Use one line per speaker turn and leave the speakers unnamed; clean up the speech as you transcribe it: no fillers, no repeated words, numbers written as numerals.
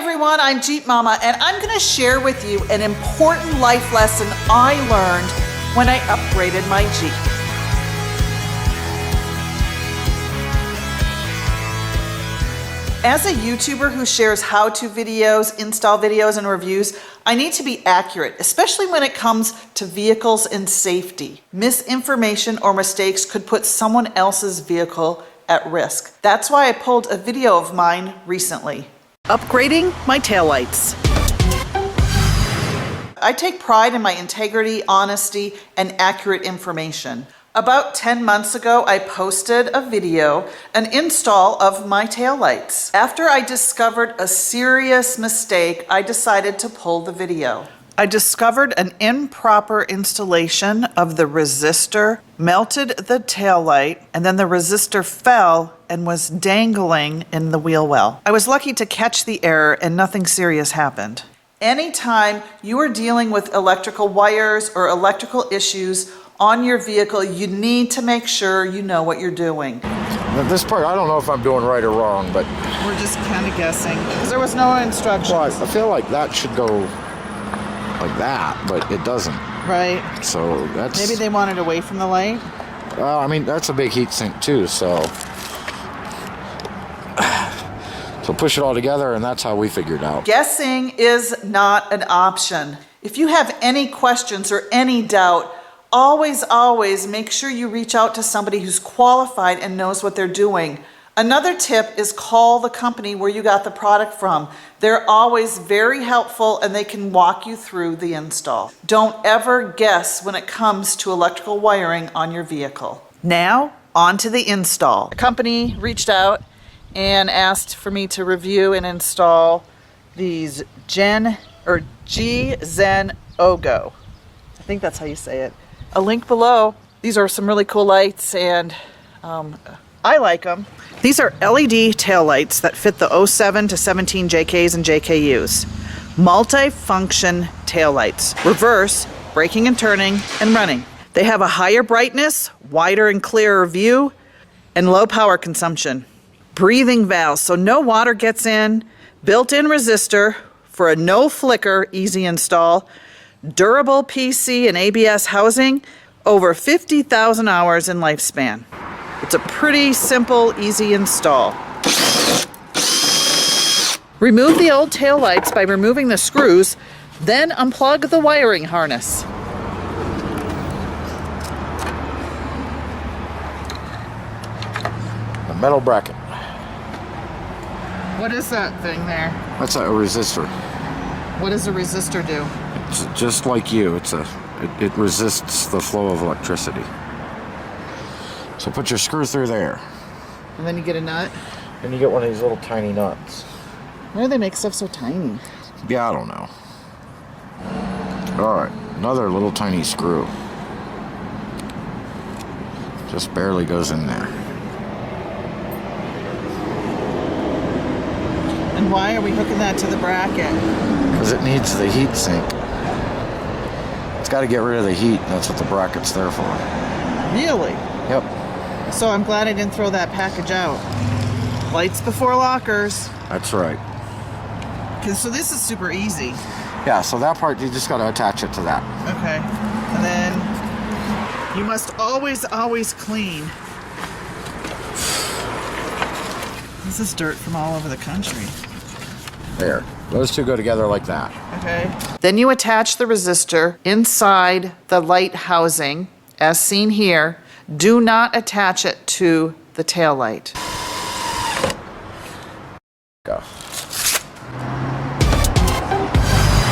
everyone, I'm Jeep Momma, and I'm going to share with you an important life lesson I learned when I upgraded my Jeep. As a YouTuber who shares how-to videos, install videos, and reviews, I need to be accurate, especially when it comes to vehicles and safety. Misinformation or mistakes could put someone else's vehicle at risk. That's why I pulled a video of mine recently. Upgrading my taillights. I take pride in my integrity, honesty, and accurate information. About 10 months ago, I posted a video, an install of my taillights. After I discovered a serious mistake, I decided to pull the video. I discovered an improper installation of the resistor, melted the taillight, and then the resistor fell and was dangling in the wheel well. I was lucky to catch the error and nothing serious happened. Anytime you are dealing with electrical wires or electrical issues on your vehicle, you need to make sure you know what you're doing.
At this part, I don't know if I'm doing right or wrong, but
we're just kind of guessing because there was no instructions.
Well, I feel like that should go like that, but it doesn't.
Right.
So that's...
Maybe they want it away from the light?
Well, I mean, that's a big heat sink too, so push it all together, and that's how we figured out.
Guessing is not an option. If you have any questions or any doubt, always make sure you reach out to somebody who's qualified and knows what they're doing. Another tip is call the company where you got the product from. They're always very helpful and they can walk you through the install. Don't ever guess when it comes to electrical wiring on your vehicle. Now, on to the install. The company reached out and asked for me to review and install these Gxenogo. I think that's how you say it. A link below. These are some really cool lights and I like them. These are LED taillights that fit the 07 to 17 JKs and JKUs. Multi-function taillights. Reverse, braking and turning, and running. They have a higher brightness, wider and clearer view, and low power consumption. Breathing valves, so no water gets in. Built-in resistor for a no flicker, easy install. Durable PC and ABS housing, over 50,000 hours in lifespan. It's a pretty simple, easy install. Remove the old taillights by removing the screws, then unplug the wiring harness.
A metal bracket.
What is that thing there?
That's a resistor.
What does a resistor do?
It's just like you. It resists the flow of electricity. So put your screw through there.
And then you get a nut?
And you get one of these little tiny nuts.
Why do they make stuff so tiny?
Yeah, I don't know. Alright, another little tiny screw. Just barely goes in there.
And why are we hooking that to the bracket?
Because it needs the heat sink. It's got to get rid of the heat. That's what the bracket's there for.
Really?
Yep.
So I'm glad I didn't throw that package out. Lights before lockers.
That's right.
So this is super easy.
Yeah, so that part, you just got to attach it to that.
Okay. And then you must always clean. This is dirt from all over the country.
There. Those two go together like that.
Okay. Then you attach the resistor inside the light housing, as seen here. Do not attach it to the taillight.